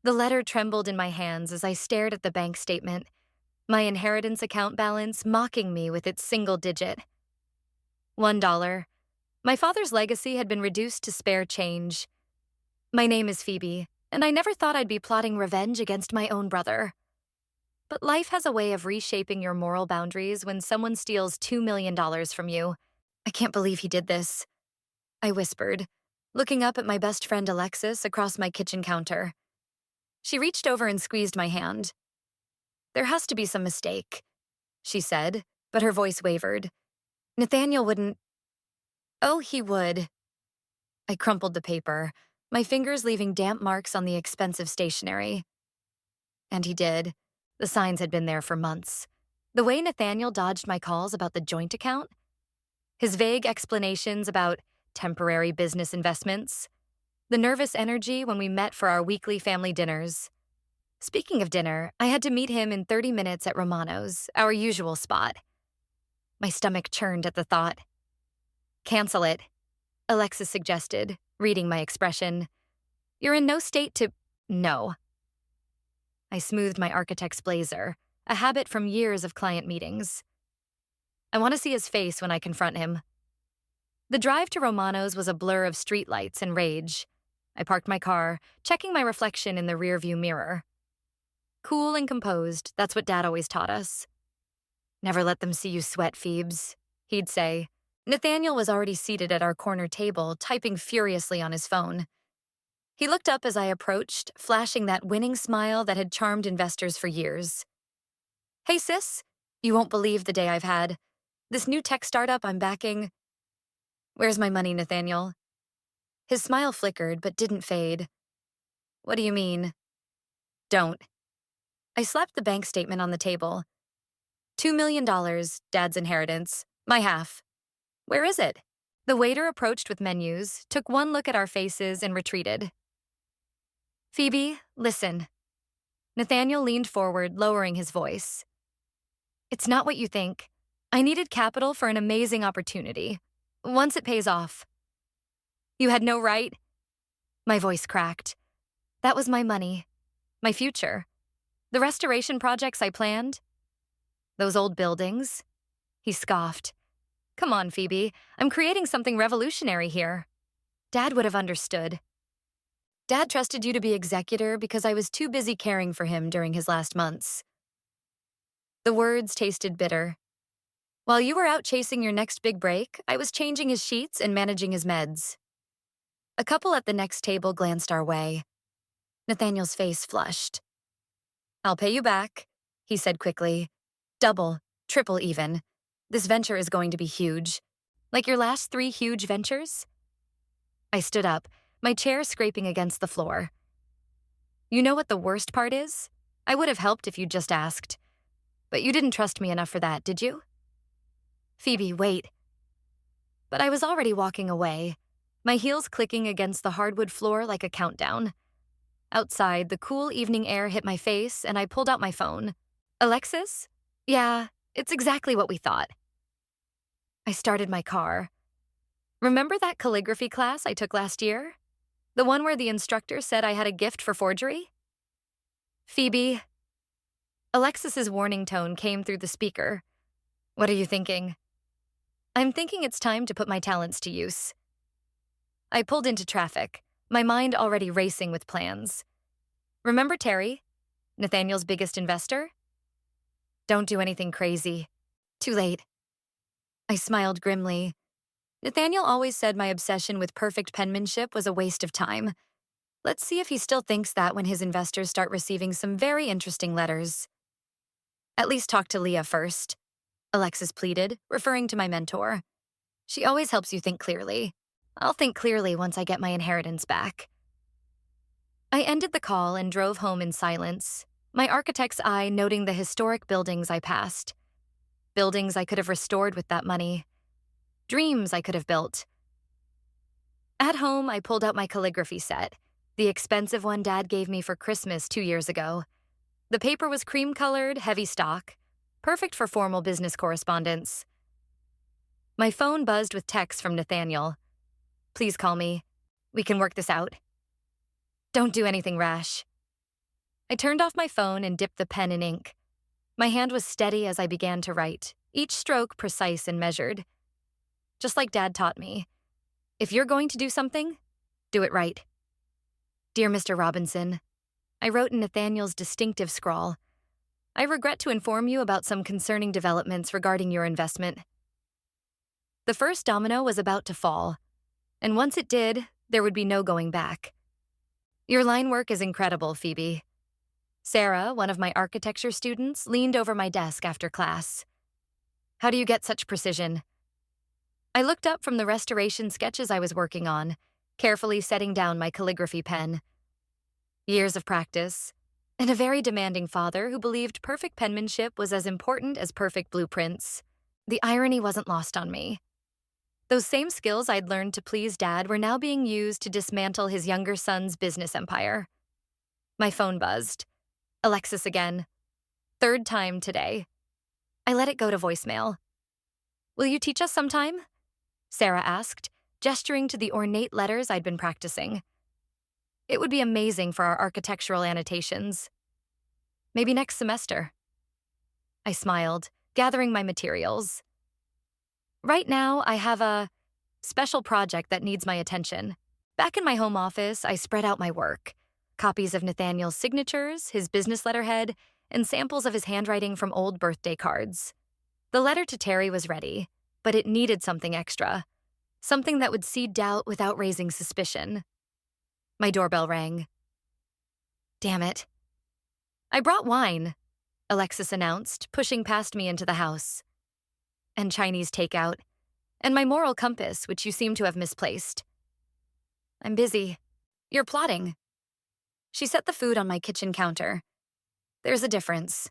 The letter trembled in my hands as I stared at the bank statement, my inheritance account balance mocking me with its single digit. $1. My father's legacy had been reduced to spare change. My name is Phoebe, and I never thought I'd be plotting revenge against my own brother. But life has a way of reshaping your moral boundaries when someone steals $2 million from you. I can't believe he did this, I whispered, looking up at my best friend Alexis across my kitchen counter. She reached over and squeezed my hand. There has to be some mistake, she said, but her voice wavered. Nathaniel wouldn't. Oh, he would. I crumpled the paper, my fingers leaving damp marks on the expensive stationery. And he did. The signs had been there for months. The way Nathaniel dodged my calls about the joint account, his vague explanations about temporary business investments, the nervous energy when we met for our weekly family dinners. Speaking of dinner, I had to meet him in 30 minutes at Romano's, our usual spot. My stomach churned at the thought. Cancel it, Alexis suggested, reading my expression. You're in no state to. No. I smoothed my architect's blazer, a habit from years of client meetings. I want to see his face when I confront him. The drive to Romano's was a blur of streetlights and rage. I parked my car, checking my reflection in the rearview mirror. Cool and composed, that's what Dad always taught us. Never let them see you sweat, Phoebes, he'd say. Nathaniel was already seated at our corner table, typing furiously on his phone. He looked up as I approached, flashing that winning smile that had charmed investors for years. Hey, sis, you won't believe the day I've had. This new tech startup I'm backing. Where's my money, Nathaniel? His smile flickered but didn't fade. What do you mean? Don't. I slapped the bank statement on the table. $2 million, Dad's inheritance, my half. Where is it? The waiter approached with menus, took one look at our faces, and retreated. Phoebe, listen. Nathaniel leaned forward, lowering his voice. It's not what you think. I needed capital for an amazing opportunity. Once it pays off. You had no right? My voice cracked. That was my money. My future. The restoration projects I planned. Those old buildings. He scoffed. Come on, Phoebe. I'm creating something revolutionary here. Dad would have understood. Dad trusted you to be executor because I was too busy caring for him during his last months. The words tasted bitter. While you were out chasing your next big break, I was changing his sheets and managing his meds. A couple at the next table glanced our way. Nathaniel's face flushed. I'll pay you back, he said quickly. Double, triple even. This venture is going to be huge. Like your last 3 huge ventures? I stood up, my chair scraping against the floor. You know what the worst part is? I would have helped if you'd just asked. But you didn't trust me enough for that, did you? Phoebe, wait. But I was already walking away, my heels clicking against the hardwood floor like a countdown. Outside, the cool evening air hit my face, and I pulled out my phone. Alexis? Yeah, it's exactly what we thought. I started my car. Remember that calligraphy class I took last year? The one where the instructor said I had a gift for forgery? Phoebe. Alexis's warning tone came through the speaker. What are you thinking? I'm thinking it's time to put my talents to use. I pulled into traffic, my mind already racing with plans. Remember Terry, Nathaniel's biggest investor? Don't do anything crazy. Too late. I smiled grimly. Nathaniel always said my obsession with perfect penmanship was a waste of time. Let's see if he still thinks that when his investors start receiving some very interesting letters. At least talk to Leah first, Alexis pleaded, referring to my mentor. She always helps you think clearly. I'll think clearly once I get my inheritance back. I ended the call and drove home in silence, my architect's eye noting the historic buildings I passed. Buildings I could have restored with that money. Dreams I could have built. At home, I pulled out my calligraphy set, the expensive one Dad gave me for Christmas 2 years ago. The paper was cream-colored, heavy stock, perfect for formal business correspondence. My phone buzzed with texts from Nathaniel. Please call me. We can work this out. Don't do anything rash. I turned off my phone and dipped the pen in ink. My hand was steady as I began to write, each stroke precise and measured. Just like Dad taught me, if you're going to do something, do it right. Dear Mr. Robinson, I wrote in Nathaniel's distinctive scrawl, I regret to inform you about some concerning developments regarding your investment. The first domino was about to fall, and once it did, there would be no going back. Your line work is incredible, Phoebe. Sarah, one of my architecture students, leaned over my desk after class. How do you get such precision? I looked up from the restoration sketches I was working on, carefully setting down my calligraphy pen. Years of practice, and a very demanding father who believed perfect penmanship was as important as perfect blueprints. The irony wasn't lost on me. Those same skills I'd learned to please Dad were now being used to dismantle his younger son's business empire. My phone buzzed. Alexis again. Third time today. I let it go to voicemail. Will you teach us sometime? Sarah asked, gesturing to the ornate letters I'd been practicing. It would be amazing for our architectural annotations. Maybe next semester. I smiled, gathering my materials. Right now, I have a special project that needs my attention. Back in my home office, I spread out my work. Copies of Nathaniel's signatures, his business letterhead, and samples of his handwriting from old birthday cards. The letter to Terry was ready, but it needed something extra. Something that would seed doubt without raising suspicion. My doorbell rang. Damn it. I brought wine, Alexis announced, pushing past me into the house. And Chinese takeout. And my moral compass, which you seem to have misplaced. I'm busy. You're plotting. She set the food on my kitchen counter. There's a difference.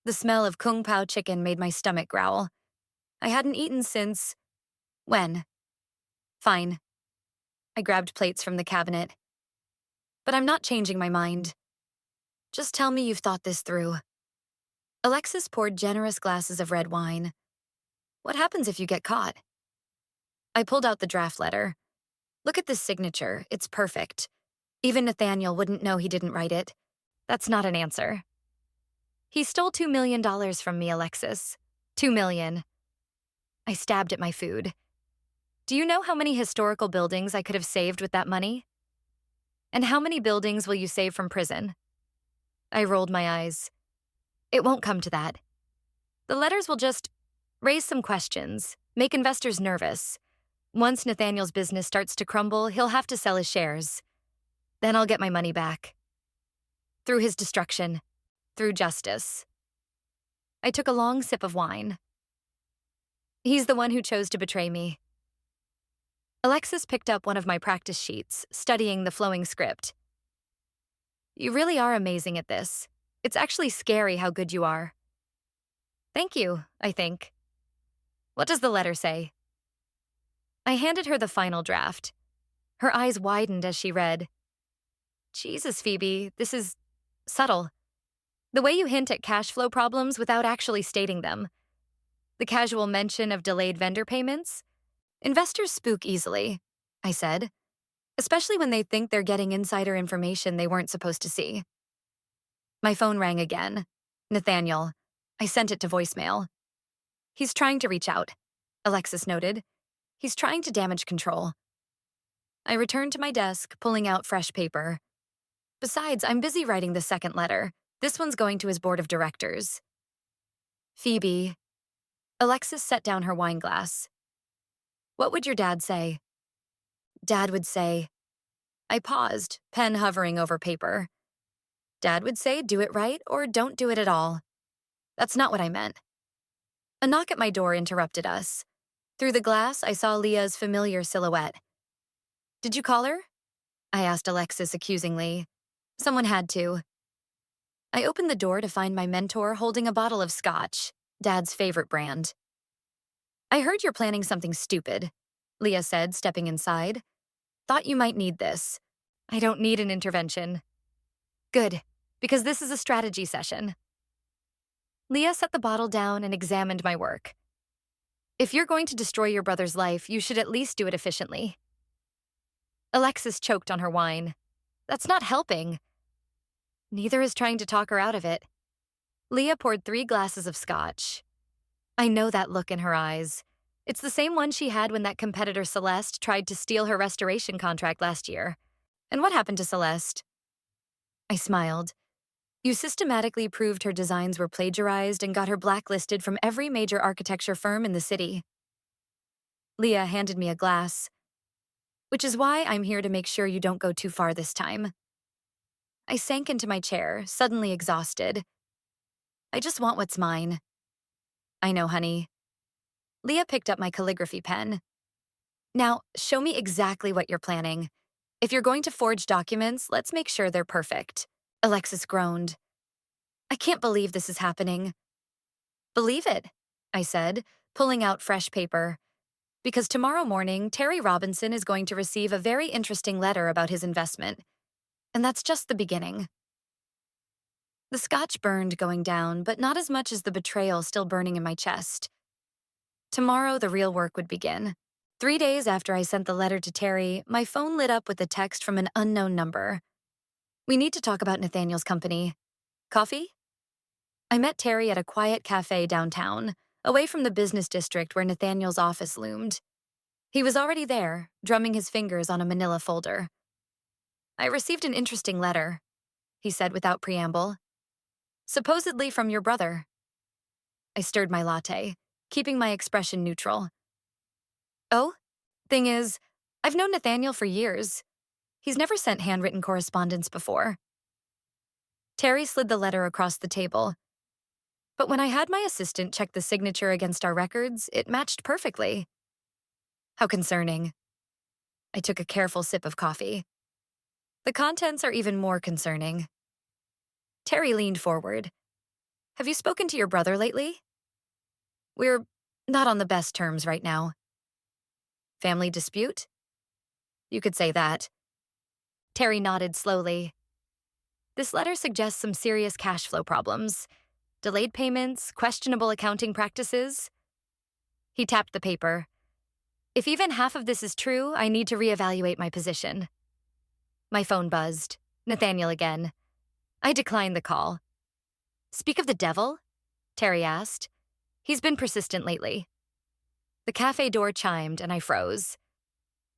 The smell of kung pao chicken made my stomach growl. I hadn't eaten since... when? Fine. I grabbed plates from the cabinet. But I'm not changing my mind. Just tell me you've thought this through. Alexis poured generous glasses of red wine. What happens if you get caught? I pulled out the draft letter. Look at this signature. It's perfect. Even Nathaniel wouldn't know he didn't write it. That's not an answer. He stole $2 million from me, Alexis. $2 million. I stabbed at my food. Do you know how many historical buildings I could have saved with that money? And how many buildings will you save from prison? I rolled my eyes. It won't come to that. The letters will just raise some questions, make investors nervous. Once Nathaniel's business starts to crumble, he'll have to sell his shares. Then I'll get my money back. Through his destruction. Through justice. I took a long sip of wine. He's the one who chose to betray me. Alexis picked up one of my practice sheets, studying the flowing script. You really are amazing at this. It's actually scary how good you are. Thank you, I think. What does the letter say? I handed her the final draft. Her eyes widened as she read. Jesus, Phoebe, this is subtle. The way you hint at cash flow problems without actually stating them. The casual mention of delayed vendor payments. Investors spook easily, I said, especially when they think they're getting insider information they weren't supposed to see. My phone rang again. Nathaniel. I sent it to voicemail. He's trying to reach out, Alexis noted. He's trying to damage control. I returned to my desk, pulling out fresh paper. Besides, I'm busy writing the second letter. This one's going to his board of directors. Phoebe. Alexis set down her wine glass. What would your dad say? Dad would say... I paused, pen hovering over paper. Dad would say, do it right or don't do it at all. That's not what I meant. A knock at my door interrupted us. Through the glass, I saw Leah's familiar silhouette. Did you call her? I asked Alexis accusingly. Someone had to. I opened the door to find my mentor holding a bottle of scotch, Dad's favorite brand. I heard you're planning something stupid, Leah said, stepping inside. Thought you might need this. I don't need an intervention. Good, because this is a strategy session. Leah set the bottle down and examined my work. If you're going to destroy your brother's life, you should at least do it efficiently. Alexis choked on her wine. That's not helping. Neither is trying to talk her out of it. Leah poured 3 glasses of scotch. I know that look in her eyes. It's the same one she had when that competitor Celeste tried to steal her restoration contract last year. And what happened to Celeste? I smiled. You systematically proved her designs were plagiarized and got her blacklisted from every major architecture firm in the city. Leah handed me a glass. Which is why I'm here to make sure you don't go too far this time. I sank into my chair, suddenly exhausted. I just want what's mine. I know, honey. Leah picked up my calligraphy pen. Now, show me exactly what you're planning. If you're going to forge documents, let's make sure they're perfect. Alexis groaned. I can't believe this is happening. Believe it, I said, pulling out fresh paper. Because tomorrow morning, Terry Robinson is going to receive a very interesting letter about his investment. And that's just the beginning. The scotch burned going down, but not as much as the betrayal still burning in my chest. Tomorrow, the real work would begin. 3 days after I sent the letter to Terry, my phone lit up with a text from an unknown number. We need to talk about Nathaniel's company. Coffee? I met Terry at a quiet cafe downtown, away from the business district where Nathaniel's office loomed. He was already there, drumming his fingers on a manila folder. I received an interesting letter, he said without preamble. Supposedly from your brother. I stirred my latte, keeping my expression neutral. Oh? Thing is, I've known Nathaniel for years. He's never sent handwritten correspondence before. Terry slid the letter across the table. But when I had my assistant check the signature against our records, it matched perfectly. How concerning. I took a careful sip of coffee. The contents are even more concerning. Terry leaned forward. Have you spoken to your brother lately? We're not on the best terms right now. Family dispute? You could say that. Terry nodded slowly. This letter suggests some serious cash flow problems. Delayed payments, questionable accounting practices. He tapped the paper. If even half of this is true, I need to reevaluate my position. My phone buzzed. Nathaniel again. I declined the call. Speak of the devil? Terry asked. He's been persistent lately. The cafe door chimed and I froze.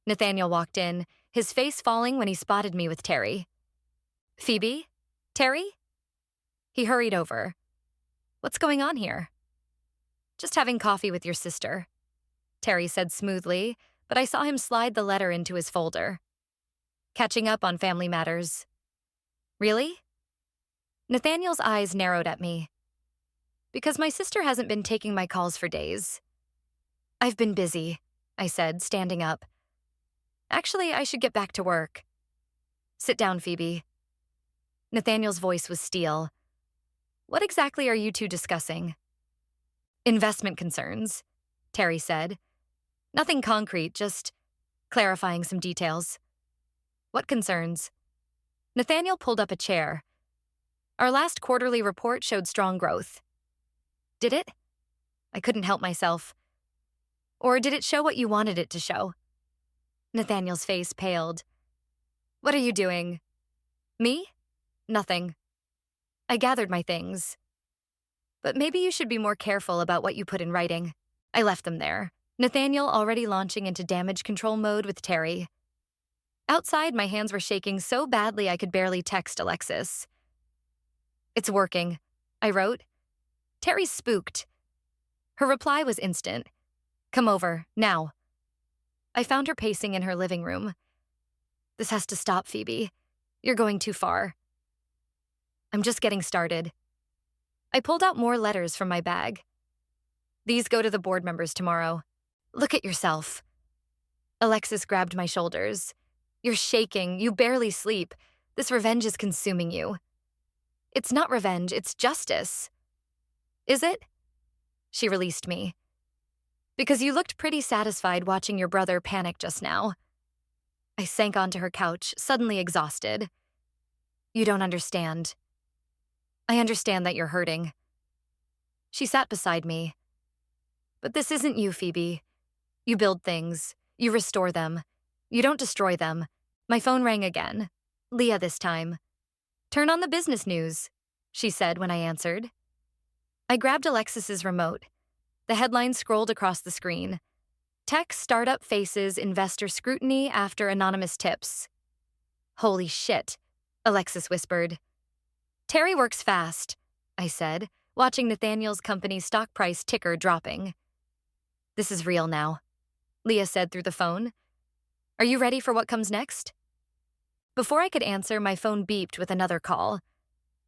Nathaniel walked in, his face falling when he spotted me with Terry. Phoebe? Terry? He hurried over. What's going on here? Just having coffee with your sister, Terry said smoothly, but I saw him slide the letter into his folder. Catching up on family matters. Really? Nathaniel's eyes narrowed at me. Because my sister hasn't been taking my calls for days. I've been busy, I said, standing up. Actually, I should get back to work. Sit down, Phoebe. Nathaniel's voice was steel. What exactly are you two discussing? Investment concerns, Terry said. Nothing concrete, just clarifying some details. What concerns? Nathaniel pulled up a chair. Our last quarterly report showed strong growth. Did it? I couldn't help myself. Or did it show what you wanted it to show? Nathaniel's face paled. What are you doing? Me? Nothing. I gathered my things. But maybe you should be more careful about what you put in writing. I left them there, Nathaniel already launching into damage control mode with Terry. Outside, my hands were shaking so badly I could barely text Alexis. It's working, I wrote. Terry's spooked. Her reply was instant. Come over, now. I found her pacing in her living room. This has to stop, Phoebe. You're going too far. I'm just getting started. I pulled out more letters from my bag. These go to the board members tomorrow. Look at yourself. Alexis grabbed my shoulders. You're shaking. You barely sleep. This revenge is consuming you. It's not revenge, it's justice. Is it? She released me. Because you looked pretty satisfied watching your brother panic just now. I sank onto her couch, suddenly exhausted. You don't understand. I understand that you're hurting. She sat beside me. But this isn't you, Phoebe. You build things. You restore them. You don't destroy them. My phone rang again. Leah this time. Turn on the business news, she said when I answered. I grabbed Alexis's remote. The headline scrolled across the screen. Tech startup faces investor scrutiny after anonymous tips. Holy shit, Alexis whispered. Terry works fast, I said, watching Nathaniel's company's stock price ticker dropping. This is real now, Leah said through the phone. Are you ready for what comes next? Before I could answer, my phone beeped with another call.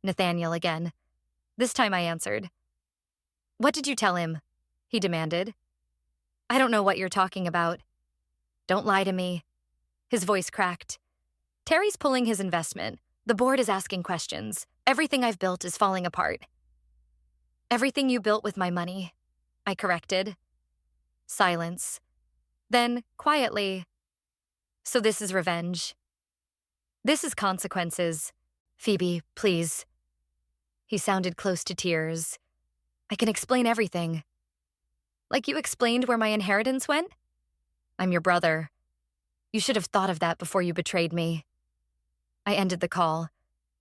Nathaniel again. This time I answered. What did you tell him? He demanded. I don't know what you're talking about. Don't lie to me. His voice cracked. Terry's pulling his investment. The board is asking questions. Everything I've built is falling apart. Everything you built with my money, I corrected. Silence. Then, quietly, so this is revenge. This is consequences. Phoebe, please. He sounded close to tears. I can explain everything. Like you explained where my inheritance went? I'm your brother. You should have thought of that before you betrayed me. I ended the call.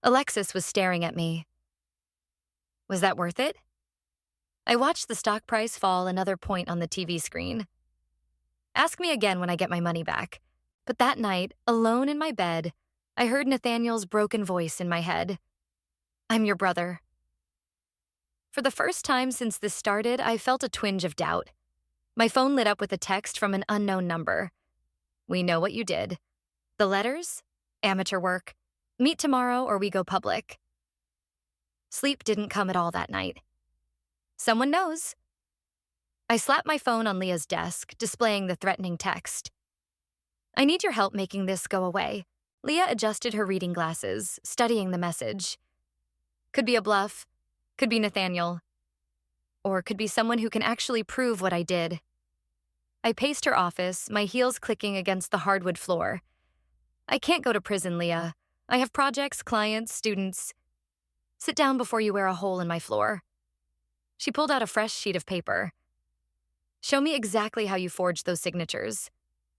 Alexis was staring at me. Was that worth it? I watched the stock price fall another point on the TV screen. Ask me again when I get my money back. But that night, alone in my bed, I heard Nathaniel's broken voice in my head. I'm your brother. For the first time since this started, I felt a twinge of doubt. My phone lit up with a text from an unknown number. We know what you did. The letters? Amateur work. Meet tomorrow or we go public. Sleep didn't come at all that night. Someone knows. I slapped my phone on Leah's desk, displaying the threatening text. I need your help making this go away. Leah adjusted her reading glasses, studying the message. Could be a bluff. Could be Nathaniel. Or could be someone who can actually prove what I did. I paced her office, my heels clicking against the hardwood floor. I can't go to prison, Leah. I have projects, clients, students. Sit down before you wear a hole in my floor. She pulled out a fresh sheet of paper. Show me exactly how you forged those signatures.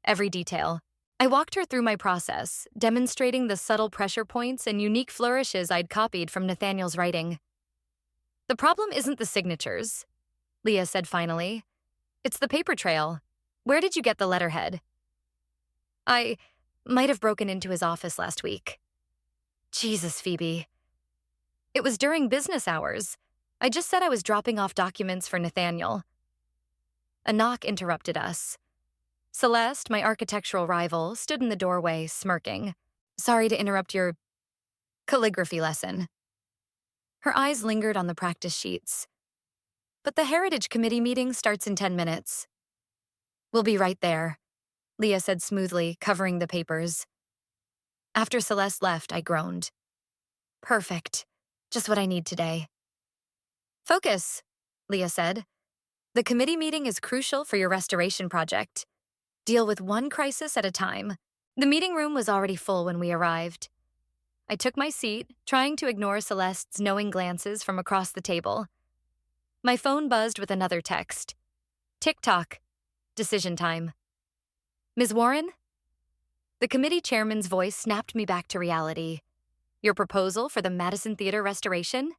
Every detail. I walked her through my process, demonstrating the subtle pressure points and unique flourishes I'd copied from Nathaniel's writing. The problem isn't the signatures, Leah said finally. It's the paper trail. Where did you get the letterhead? I might have broken into his office last week. Jesus, Phoebe. It was during business hours. I just said I was dropping off documents for Nathaniel. A knock interrupted us. Celeste, my architectural rival, stood in the doorway, smirking. Sorry to interrupt your calligraphy lesson. Her eyes lingered on the practice sheets. But the Heritage Committee meeting starts in 10 minutes. We'll be right there, Leah said smoothly, covering the papers. After Celeste left, I groaned. Perfect. Just what I need today. Focus, Leah said. The committee meeting is crucial for your restoration project. Deal with one crisis at a time. The meeting room was already full when we arrived. I took my seat, trying to ignore Celeste's knowing glances from across the table. My phone buzzed with another text. Tick-tock. Decision time. Ms. Warren? The committee chairman's voice snapped me back to reality. Your proposal for the Madison Theater restoration?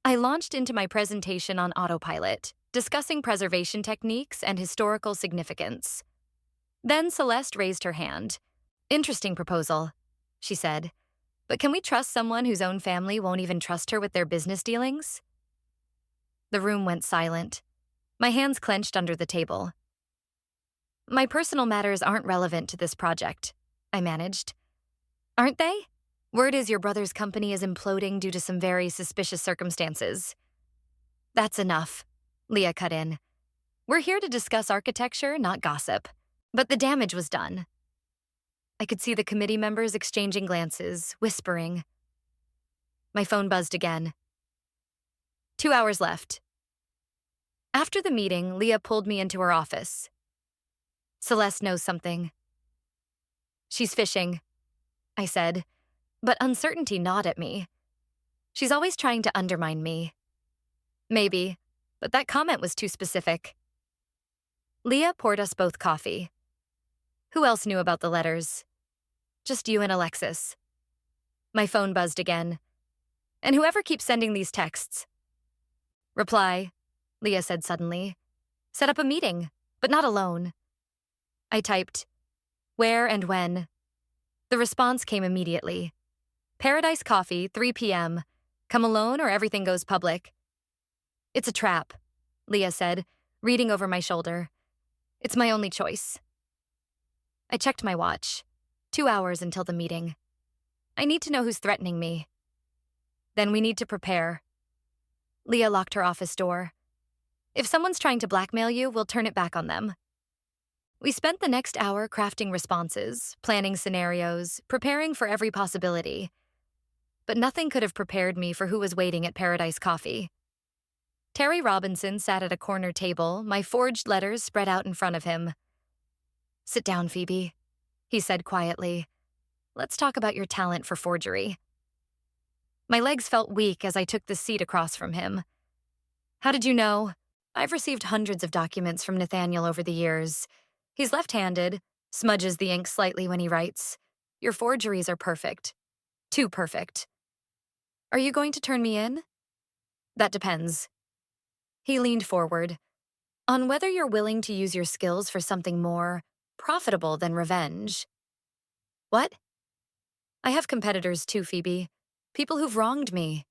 I launched into my presentation on autopilot, discussing preservation techniques and historical significance. Then Celeste raised her hand. Interesting proposal, she said. But can we trust someone whose own family won't even trust her with their business dealings? The room went silent. My hands clenched under the table. My personal matters aren't relevant to this project, I managed. Aren't they? Word is your brother's company is imploding due to some very suspicious circumstances. That's enough, Leah cut in. We're here to discuss architecture, not gossip. But the damage was done. I could see the committee members exchanging glances, whispering. My phone buzzed again. 2 hours left. After the meeting, Leah pulled me into her office. Celeste knows something. She's fishing, I said, but uncertainty gnawed at me. She's always trying to undermine me. Maybe, but that comment was too specific. Leah poured us both coffee. Who else knew about the letters? Just you and Alexis. My phone buzzed again. And whoever keeps sending these texts. Reply, Leah said suddenly. Set up a meeting, but not alone. I typed, where and when. The response came immediately. Paradise Coffee, 3 p.m. Come alone or everything goes public. It's a trap, Leah said, reading over my shoulder. It's my only choice. I checked my watch. 2 hours until the meeting. I need to know who's threatening me. Then we need to prepare. Leah locked her office door. If someone's trying to blackmail you, we'll turn it back on them. We spent the next hour crafting responses, planning scenarios, preparing for every possibility. But nothing could have prepared me for who was waiting at Paradise Coffee. Terry Robinson sat at a corner table, my forged letters spread out in front of him. Sit down, Phoebe, he said quietly. Let's talk about your talent for forgery. My legs felt weak as I took the seat across from him. How did you know? I've received hundreds of documents from Nathaniel over the years. He's left-handed, smudges the ink slightly when he writes. Your forgeries are perfect. Too perfect. Are you going to turn me in? That depends. He leaned forward. On whether you're willing to use your skills for something more profitable than revenge. What? I have competitors too, Phoebe. People who've wronged me.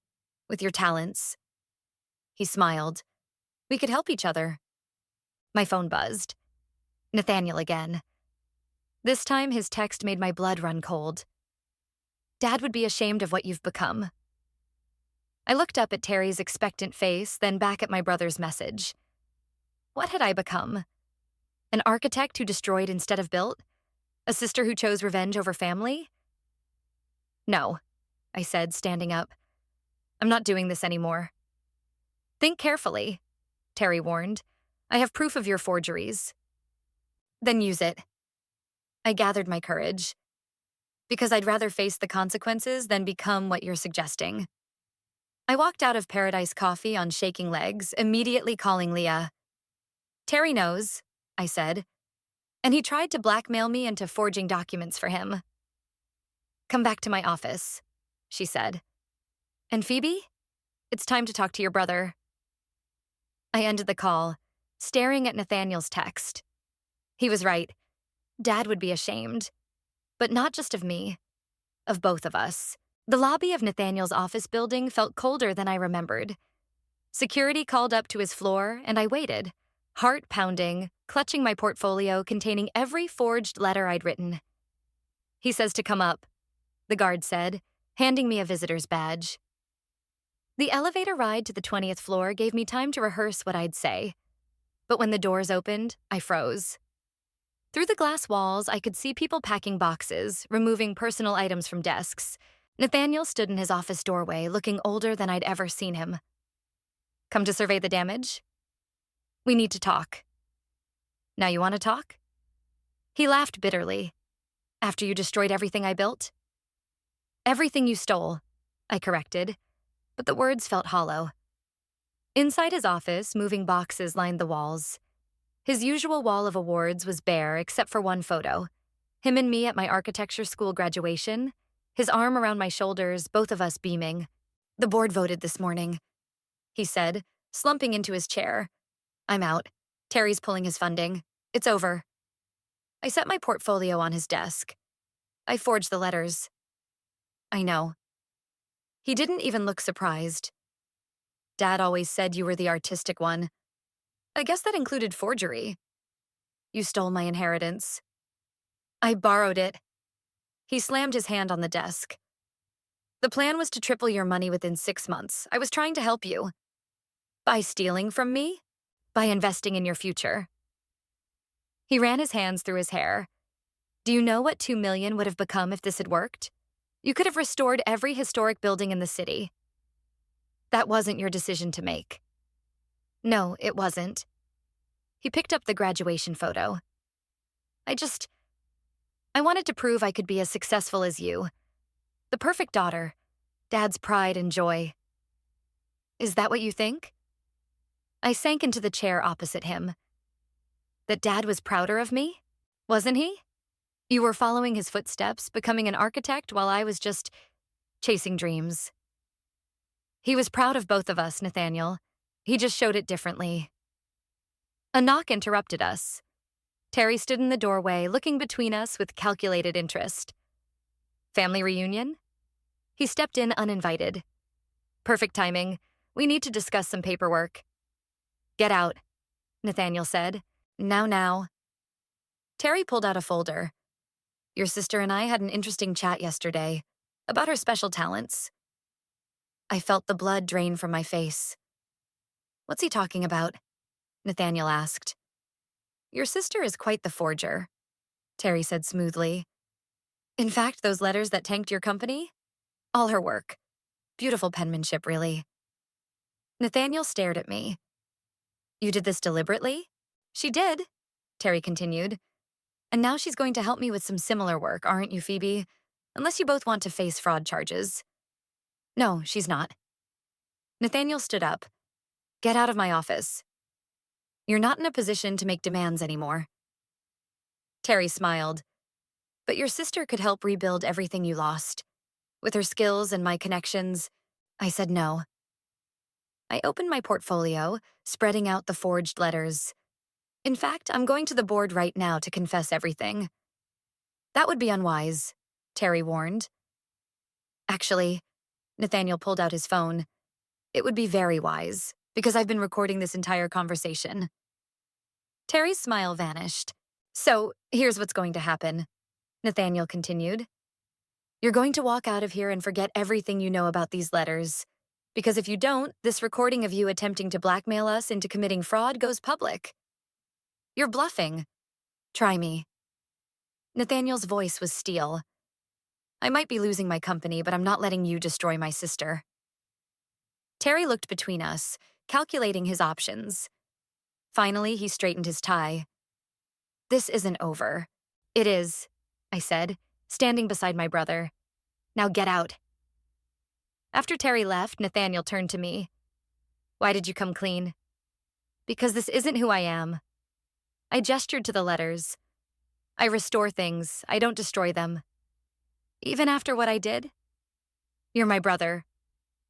With your talents. He smiled. We could help each other. My phone buzzed. Nathaniel again. This time his text made my blood run cold. Dad would be ashamed of what you've become. I looked up at Terry's expectant face, then back at my brother's message. What had I become? An architect who destroyed instead of built? A sister who chose revenge over family? No, I said, standing up. I'm not doing this anymore. Think carefully, Terry warned. I have proof of your forgeries. Then use it. I gathered my courage. Because I'd rather face the consequences than become what you're suggesting. I walked out of Paradise Coffee on shaking legs, immediately calling Leah. Terry knows, I said, and he tried to blackmail me into forging documents for him. Come back to my office, she said. And Phoebe, it's time to talk to your brother. I ended the call, staring at Nathaniel's text. He was right. Dad would be ashamed. But not just of me, of both of us. The lobby of Nathaniel's office building felt colder than I remembered. Security called up to his floor, and I waited, heart pounding, clutching my portfolio containing every forged letter I'd written. He says to come up, the guard said, handing me a visitor's badge. The elevator ride to the 20th floor gave me time to rehearse what I'd say. But when the doors opened, I froze. Through the glass walls, I could see people packing boxes, removing personal items from desks. Nathaniel stood in his office doorway, looking older than I'd ever seen him. Come to survey the damage? We need to talk. Now you want to talk? He laughed bitterly. After you destroyed everything I built? Everything you stole, I corrected, but the words felt hollow. Inside his office, moving boxes lined the walls. His usual wall of awards was bare except for one photo. Him and me at my architecture school graduation, his arm around my shoulders, both of us beaming. The board voted this morning, he said, slumping into his chair. I'm out. Terry's pulling his funding. It's over. I set my portfolio on his desk. I forged the letters. I know. He didn't even look surprised. Dad always said you were the artistic one. I guess that included forgery. You stole my inheritance. I borrowed it. He slammed his hand on the desk. The plan was to triple your money within 6 months. I was trying to help you. By stealing from me? By investing in your future. He ran his hands through his hair. Do you know what $2 million would have become if this had worked? You could have restored every historic building in the city. That wasn't your decision to make. No, it wasn't. He picked up the graduation photo. I wanted to prove I could be as successful as you. The perfect daughter. Dad's pride and joy. Is that what you think? I sank into the chair opposite him. That Dad was prouder of me? Wasn't he? You were following his footsteps, becoming an architect while I was just chasing dreams. He was proud of both of us, Nathaniel. He just showed it differently. A knock interrupted us. Terry stood in the doorway, looking between us with calculated interest. Family reunion? He stepped in uninvited. Perfect timing. We need to discuss some paperwork. Get out, Nathaniel said. Now. Terry pulled out a folder. Your sister and I had an interesting chat yesterday about her special talents. I felt the blood drain from my face. What's he talking about? Nathaniel asked. Your sister is quite the forger, Terry said smoothly. In fact, those letters that tanked your company? All her work. Beautiful penmanship, really. Nathaniel stared at me. You did this deliberately? She did, Terry continued. And now she's going to help me with some similar work, aren't you, Phoebe? Unless you both want to face fraud charges. No, she's not. Nathaniel stood up. Get out of my office. You're not in a position to make demands anymore. Terry smiled. But your sister could help rebuild everything you lost. With her skills and my connections, I said no. I opened my portfolio, spreading out the forged letters. In fact, I'm going to the board right now to confess everything. That would be unwise, Terry warned. Actually, Nathaniel pulled out his phone. It would be very wise, because I've been recording this entire conversation. Terry's smile vanished. So, here's what's going to happen, Nathaniel continued. You're going to walk out of here and forget everything you know about these letters. Because if you don't, this recording of you attempting to blackmail us into committing fraud goes public. You're bluffing. Try me. Nathaniel's voice was steel. I might be losing my company, but I'm not letting you destroy my sister. Terry looked between us, calculating his options. Finally, he straightened his tie. This isn't over. It is, I said, standing beside my brother. Now get out. After Terry left, Nathaniel turned to me. Why did you come clean? Because this isn't who I am. I gestured to the letters. I restore things, I don't destroy them. Even after what I did? You're my brother.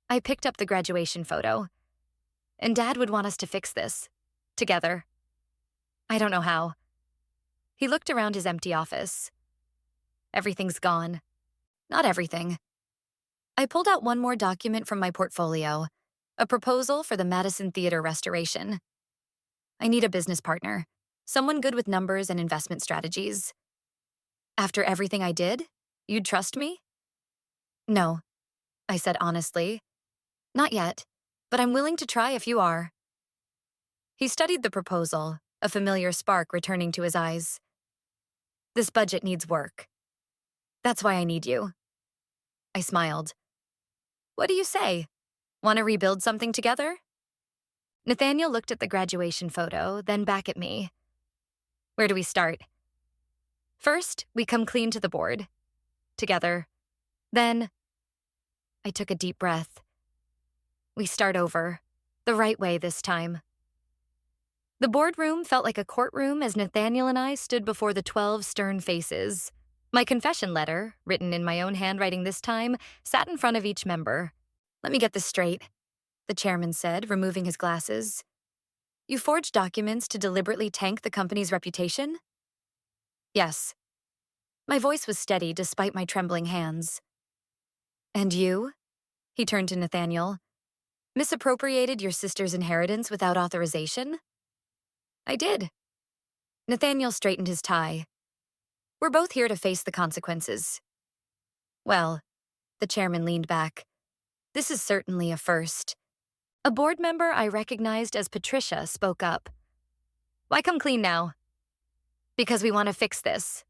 I picked up the graduation photo. And Dad would want us to fix this. Together. I don't know how. He looked around his empty office. Everything's gone. Not everything. I pulled out one more document from my portfolio. A proposal for the Madison Theater restoration. I need a business partner. Someone good with numbers and investment strategies. After everything I did, you'd trust me? No, I said honestly. Not yet, but I'm willing to try if you are. He studied the proposal, a familiar spark returning to his eyes. This budget needs work. That's why I need you. I smiled. What do you say? Want to rebuild something together? Nathaniel looked at the graduation photo, then back at me. Where do we start? First, we come clean to the board. Together. Then, I took a deep breath. We start over. The right way this time. The boardroom felt like a courtroom as Nathaniel and I stood before the 12 stern faces. My confession letter, written in my own handwriting this time, sat in front of each member. Let me get this straight, the chairman said, removing his glasses. You forged documents to deliberately tank the company's reputation? Yes. My voice was steady despite my trembling hands. And you? He turned to Nathaniel. Misappropriated your sister's inheritance without authorization? I did. Nathaniel straightened his tie. We're both here to face the consequences. Well, the chairman leaned back. This is certainly a first. A board member I recognized as Patricia spoke up. Why come clean now? Because we want to fix this,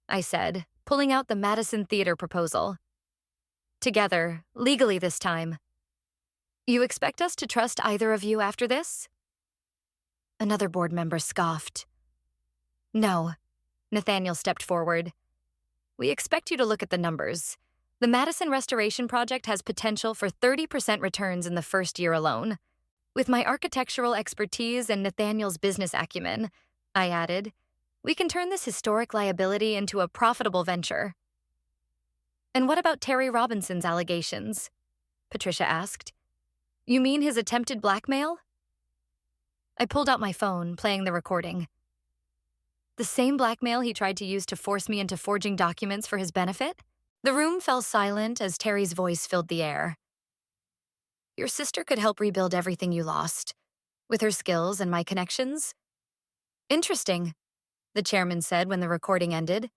I said, pulling out the Madison Theater proposal. Together, legally this time. You expect us to trust either of you after this? Another board member scoffed. No, Nathaniel stepped forward. We expect you to look at the numbers. The Madison Restoration Project has potential for 30% returns in the first year alone. With my architectural expertise and Nathaniel's business acumen, I added, we can turn this historic liability into a profitable venture. And what about Terry Robinson's allegations? Patricia asked. You mean his attempted blackmail? I pulled out my phone, playing the recording. The same blackmail he tried to use to force me into forging documents for his benefit? The room fell silent as Terry's voice filled the air. Your sister could help rebuild everything you lost, with her skills and my connections. Interesting, the chairman said when the recording ended.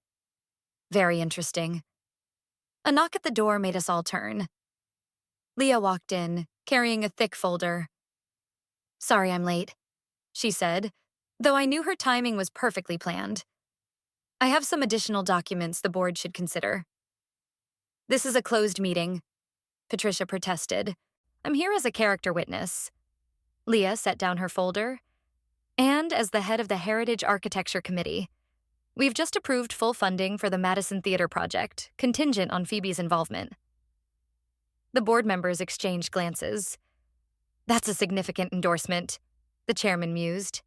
Very interesting. A knock at the door made us all turn. Leah walked in, carrying a thick folder. Sorry I'm late, she said, though I knew her timing was perfectly planned. I have some additional documents the board should consider. This is a closed meeting, Patricia protested. I'm here as a character witness. Leah set down her folder. And as the head of the Heritage Architecture Committee. We've just approved full funding for the Madison Theater project, contingent on Phoebe's involvement. The board members exchanged glances. That's a significant endorsement, the chairman mused.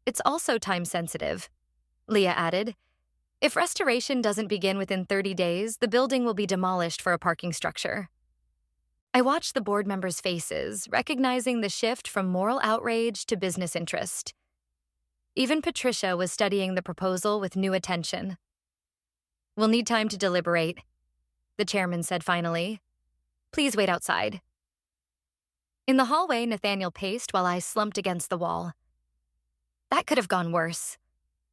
It's also time-sensitive, Leah added. If restoration doesn't begin within 30 days, the building will be demolished for a parking structure. I watched the board members' faces, recognizing the shift from moral outrage to business interest. Even Patricia was studying the proposal with new attention. We'll need time to deliberate, the chairman said finally. Please wait outside. In the hallway, Nathaniel paced while I slumped against the wall. That could have gone worse,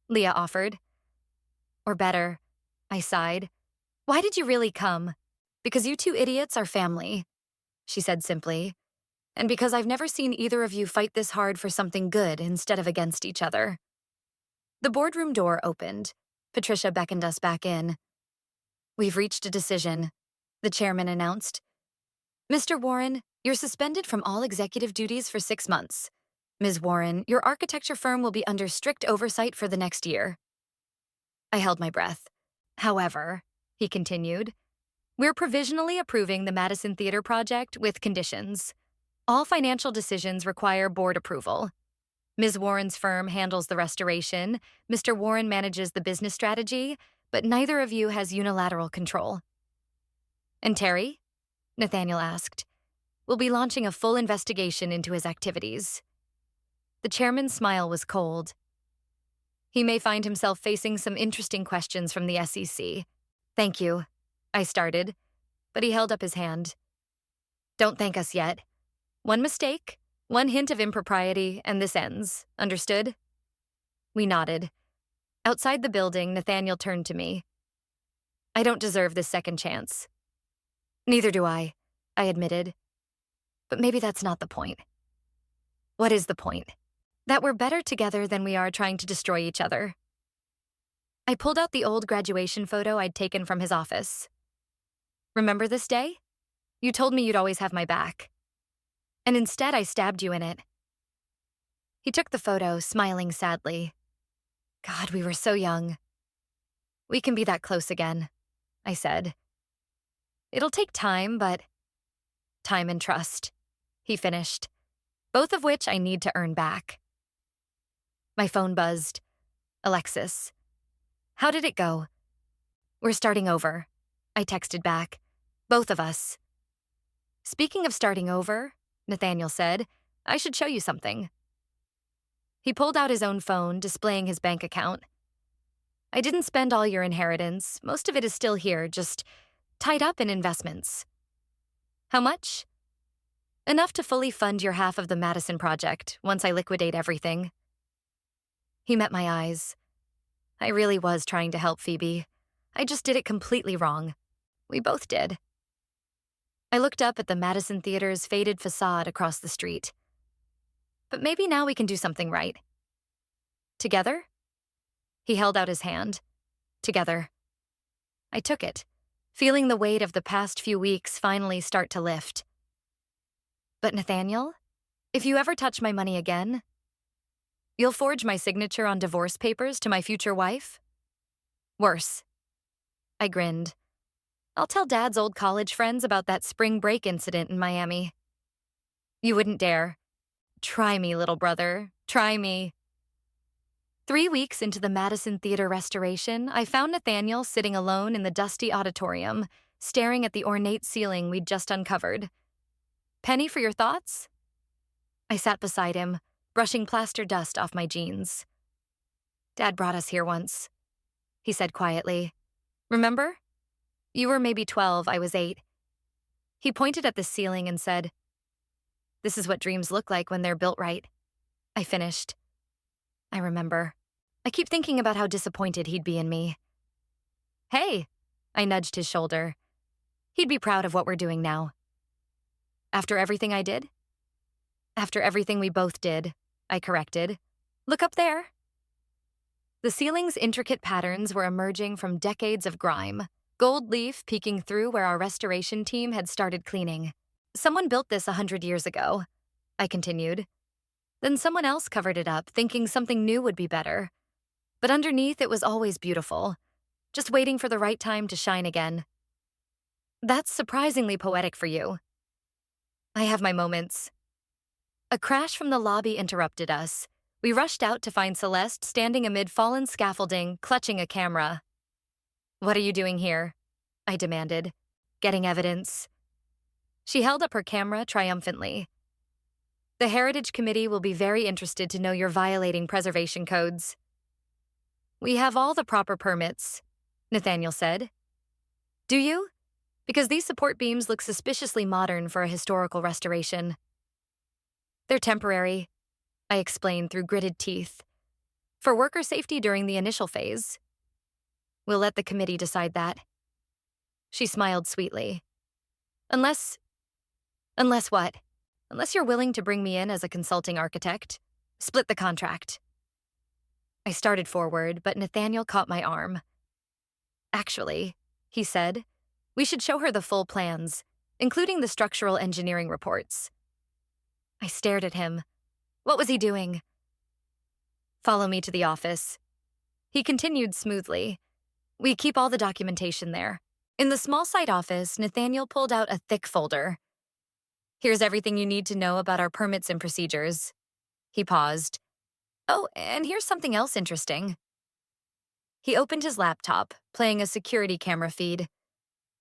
Leah offered. Or better, I sighed. Why did you really come? Because you two idiots are family, she said simply, and because I've never seen either of you fight this hard for something good instead of against each other. The boardroom door opened. Patricia beckoned us back in. We've reached a decision, the chairman announced. Mr. Warren, you're suspended from all executive duties for 6 months. Ms. Warren, your architecture firm will be under strict oversight for the next year. I held my breath. However, he continued, we're provisionally approving the Madison Theater project with conditions. All financial decisions require board approval. Ms. Warren's firm handles the restoration, Mr. Warren manages the business strategy, but neither of you has unilateral control. And Terry? Nathaniel asked. We'll be launching a full investigation into his activities. The chairman's smile was cold. He may find himself facing some interesting questions from the SEC. Thank you, I started, but he held up his hand. Don't thank us yet. One mistake, one hint of impropriety, and this ends. Understood? We nodded. Outside the building, Nathaniel turned to me. I don't deserve this second chance. Neither do I admitted. But maybe that's not the point. What is the point? That we're better together than we are trying to destroy each other. I pulled out the old graduation photo I'd taken from his office. Remember this day? You told me you'd always have my back. And instead, I stabbed you in it. He took the photo, smiling sadly. God, we were so young. We can be that close again, I said. It'll take time, but time and trust, he finished, both of which I need to earn back. My phone buzzed. Alexis. How did it go? We're starting over, I texted back. Both of us. Speaking of starting over, Nathaniel said, I should show you something. He pulled out his own phone, displaying his bank account. I didn't spend all your inheritance. Most of it is still here, just tied up in investments. How much? Enough to fully fund your half of the Madison project once I liquidate everything. He met my eyes. I really was trying to help Phoebe. I just did it completely wrong. We both did. I looked up at the Madison Theater's faded facade across the street. But maybe now we can do something right. Together? He held out his hand. Together. I took it, feeling the weight of the past few weeks finally start to lift. But Nathaniel, if you ever touch my money again, you'll forge my signature on divorce papers to my future wife? Worse. I grinned. I'll tell Dad's old college friends about that spring break incident in Miami. You wouldn't dare. Try me, little brother. Try me. 3 weeks into the Madison Theater restoration, I found Nathaniel sitting alone in the dusty auditorium, staring at the ornate ceiling we'd just uncovered. "Penny for your thoughts?" I sat beside him, brushing plaster dust off my jeans. "Dad brought us here once," he said quietly. "Remember? You were maybe 12, I was 8. He pointed at the ceiling and said, 'This is what dreams look like when they're built right.'" I finished. "I remember. I keep thinking about how disappointed he'd be in me." "Hey," I nudged his shoulder. "He'd be proud of what we're doing now." "After everything I did?" "After everything we both did," I corrected. "Look up there." The ceiling's intricate patterns were emerging from decades of grime, gold leaf peeking through where our restoration team had started cleaning. "Someone built this 100 years ago," I continued. "Then someone else covered it up, thinking something new would be better. But underneath, it was always beautiful, just waiting for the right time to shine again." "That's surprisingly poetic for you." "I have my moments." A crash from the lobby interrupted us. We rushed out to find Celeste standing amid fallen scaffolding, clutching a camera. "What are you doing here?" I demanded. "Getting evidence." She held up her camera triumphantly. "The Heritage Committee will be very interested to know you're violating preservation codes." "We have all the proper permits," Nathaniel said. "Do you? Because these support beams look suspiciously modern for a historical restoration." "They're temporary," I explained through gritted teeth. "For worker safety during the initial phase." "We'll let the committee decide that." She smiled sweetly. Unless what? Unless you're willing to bring me in as a consulting architect. Split the contract." I started forward, but Nathaniel caught my arm. "Actually," he said, "we should show her the full plans, including the structural engineering reports." I stared at him. What was he doing? "Follow me to the office." He continued smoothly. "We keep all the documentation there." In the small site office, Nathaniel pulled out a thick folder. "Here's everything you need to know about our permits and procedures." He paused. "Oh, and here's something else interesting." He opened his laptop, playing a security camera feed.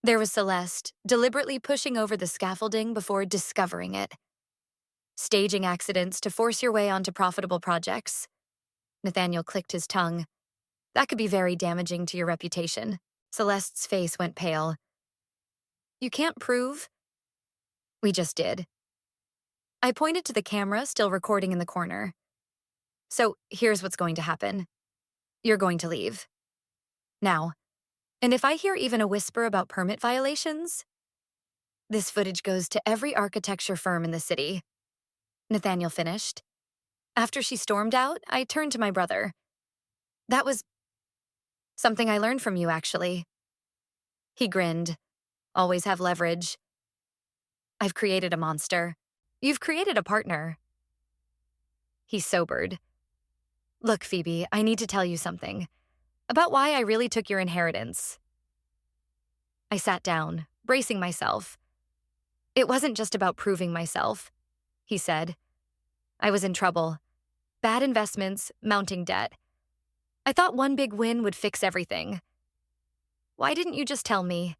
There was Celeste, deliberately pushing over the scaffolding before discovering it. "Staging accidents to force your way onto profitable projects." Nathaniel clicked his tongue. "That could be very damaging to your reputation." Celeste's face went pale. "You can't prove?" "We just did." I pointed to the camera still recording in the corner. "So here's what's going to happen. You're going to leave. Now. And if I hear even a whisper about permit violations, this footage goes to every architecture firm in the city." Nathaniel finished. After she stormed out, I turned to my brother. "That was something I learned from you, actually." He grinned. "Always have leverage." "I've created a monster. You've created a partner." He sobered. "Look, Phoebe, I need to tell you something. About why I really took your inheritance." I sat down, bracing myself. "It wasn't just about proving myself," he said. "I was in trouble. Bad investments, mounting debt. I thought one big win would fix everything. Why didn't you just tell me?"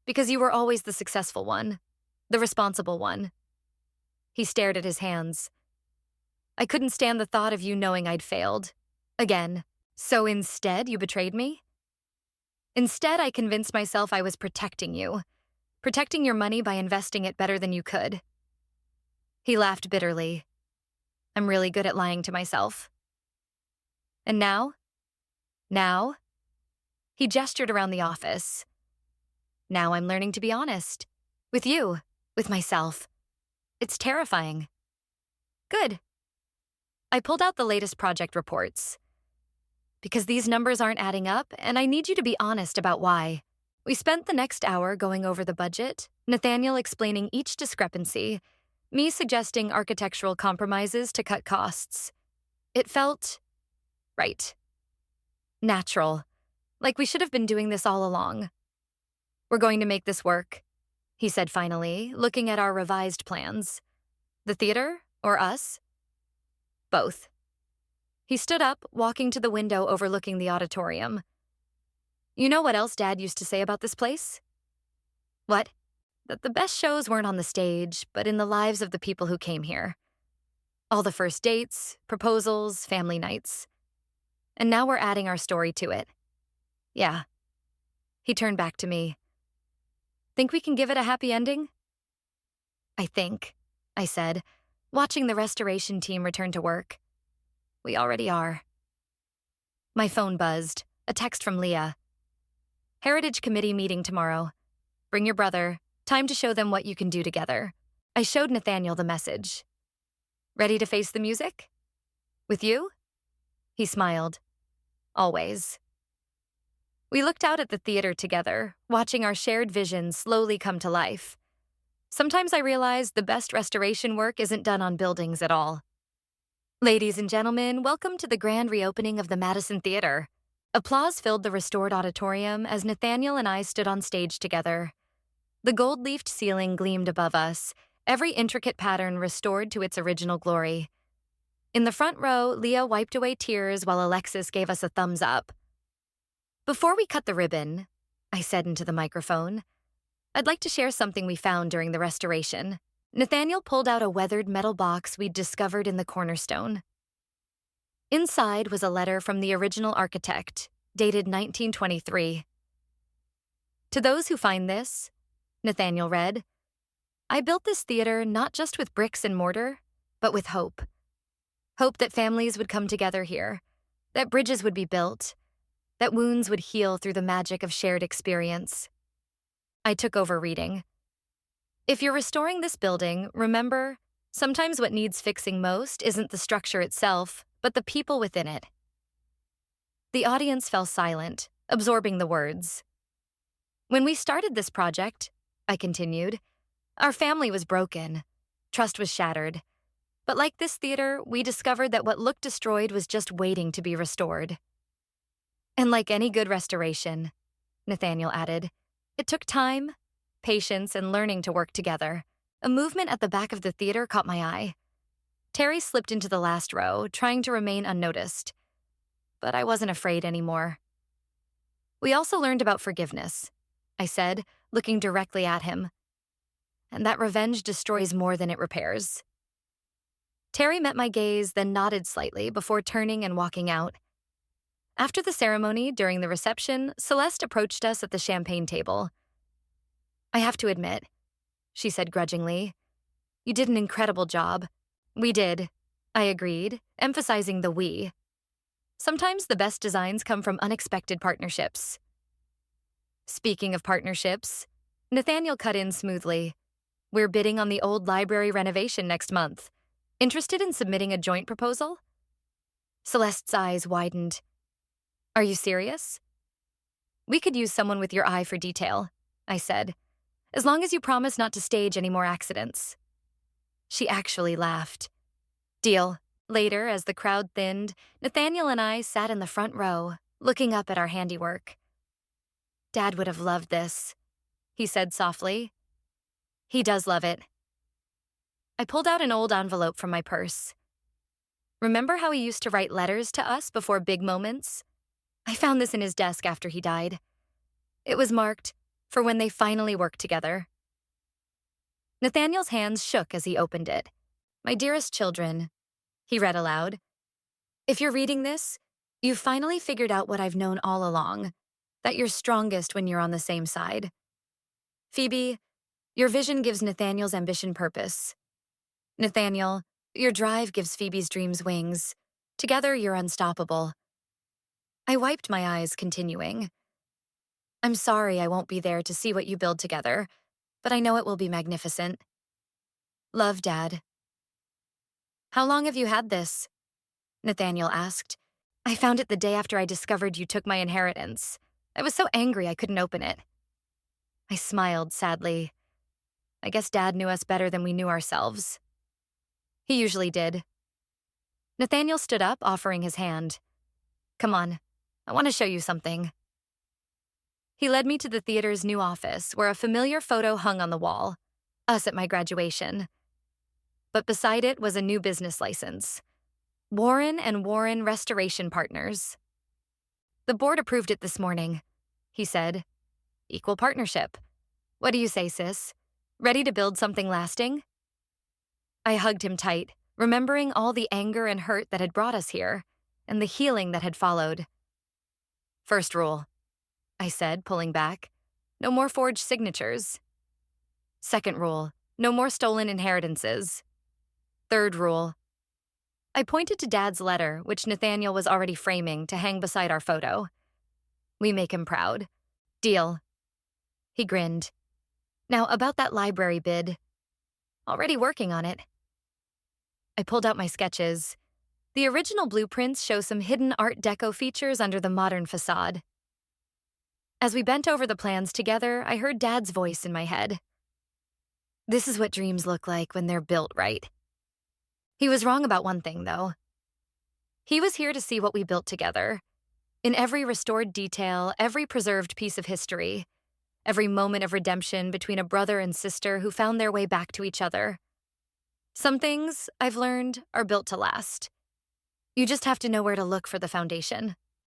"Because you were always the successful one, the responsible one." He stared at his hands. "I couldn't stand the thought of you knowing I'd failed. Again. So instead, you betrayed me?" "Instead, I convinced myself I was protecting you. Protecting your money by investing it better than you could." He laughed bitterly. "I'm really good at lying to myself." "And now?" "Now?" He gestured around the office. "Now I'm learning to be honest. With you. With myself. It's terrifying." "Good." I pulled out the latest project reports. "Because these numbers aren't adding up, and I need you to be honest about why." We spent the next hour going over the budget, Nathaniel explaining each discrepancy, me suggesting architectural compromises to cut costs. It felt right. Natural. Like we should have been doing this all along. "We're going to make this work," he said finally, looking at our revised plans. "The theater, or us?" "Both." He stood up, walking to the window overlooking the auditorium. You know what else Dad used to say about this place? What? That the best shows weren't on the stage, but in the lives of the people who came here. All the first dates, proposals, family nights. And now we're adding our story to it. Yeah. He turned back to me. Think we can give it a happy ending? I think, I said, watching the restoration team return to work. We already are. My phone buzzed, a text from Leah. Heritage Committee meeting tomorrow. Bring your brother. Time to show them what you can do together. I showed Nathaniel the message. Ready to face the music? With you? He smiled. Always. We looked out at the theater together, watching our shared vision slowly come to life. Sometimes I realize the best restoration work isn't done on buildings at all. Ladies and gentlemen, welcome to the grand reopening of the Madison Theater. Applause filled the restored auditorium as Nathaniel and I stood on stage together. The gold-leafed ceiling gleamed above us, every intricate pattern restored to its original glory. In the front row, Leah wiped away tears while Alexis gave us a thumbs up. Before we cut the ribbon, I said into the microphone, I'd like to share something we found during the restoration. Nathaniel pulled out a weathered metal box we'd discovered in the cornerstone. Inside was a letter from the original architect, dated 1923. To those who find this, Nathaniel read, I built this theater not just with bricks and mortar, but with hope. Hope that families would come together here, that bridges would be built, that wounds would heal through the magic of shared experience. I took over reading. If you're restoring this building, remember, sometimes what needs fixing most isn't the structure itself, but the people within it. The audience fell silent, absorbing the words. When we started this project, I continued, our family was broken. Trust was shattered. But like this theater, we discovered that what looked destroyed was just waiting to be restored. And like any good restoration, Nathaniel added, it took time, patience, and learning to work together. A movement at the back of the theater caught my eye. Terry slipped into the last row, trying to remain unnoticed. But I wasn't afraid anymore. We also learned about forgiveness, I said, looking directly at him. And that revenge destroys more than it repairs. Terry met my gaze, then nodded slightly before turning and walking out. After the ceremony, during the reception, Celeste approached us at the champagne table. I have to admit, she said grudgingly, you did an incredible job. We did, I agreed, emphasizing the we. Sometimes the best designs come from unexpected partnerships. Speaking of partnerships, Nathaniel cut in smoothly. We're bidding on the old library renovation next month. Interested in submitting a joint proposal? Celeste's eyes widened. Are you serious? We could use someone with your eye for detail, I said, as long as you promise not to stage any more accidents. She actually laughed. Deal. Later, as the crowd thinned, Nathaniel and I sat in the front row, looking up at our handiwork. Dad would have loved this, he said softly. He does love it. I pulled out an old envelope from my purse. Remember how he used to write letters to us before big moments? I found this in his desk after he died. It was marked, for when they finally worked together. Nathaniel's hands shook as he opened it. My dearest children, he read aloud. If you're reading this, you've finally figured out what I've known all along, that you're strongest when you're on the same side. Phoebe, your vision gives Nathaniel's ambition purpose. Nathaniel, your drive gives Phoebe's dreams wings. Together, you're unstoppable. I wiped my eyes, continuing. I'm sorry I won't be there to see what you build together, but I know it will be magnificent. Love, Dad. How long have you had this? Nathaniel asked. I found it the day after I discovered you took my inheritance. I was so angry I couldn't open it. I smiled sadly. I guess Dad knew us better than we knew ourselves. He usually did. Nathaniel stood up, offering his hand. Come on, I want to show you something. He led me to the theater's new office, where a familiar photo hung on the wall, us at my graduation. But beside it was a new business license. Warren and Warren Restoration Partners. The board approved it this morning, he said. Equal partnership. What do you say, sis? Ready to build something lasting? I hugged him tight, remembering all the anger and hurt that had brought us here, and the healing that had followed. First rule, I said, pulling back. No more forged signatures. Second rule, no more stolen inheritances. Third rule. I pointed to Dad's letter, which Nathaniel was already framing to hang beside our photo. We make him proud. Deal. He grinned. Now, about that library bid. Already working on it. I pulled out my sketches. The original blueprints show some hidden Art Deco features under the modern facade. As we bent over the plans together, I heard Dad's voice in my head. This is what dreams look like when they're built right. He was wrong about one thing, though. He was here to see what we built together. In every restored detail, every preserved piece of history, every moment of redemption between a brother and sister who found their way back to each other. Some things, I've learned, are built to last. You just have to know where to look for the foundation.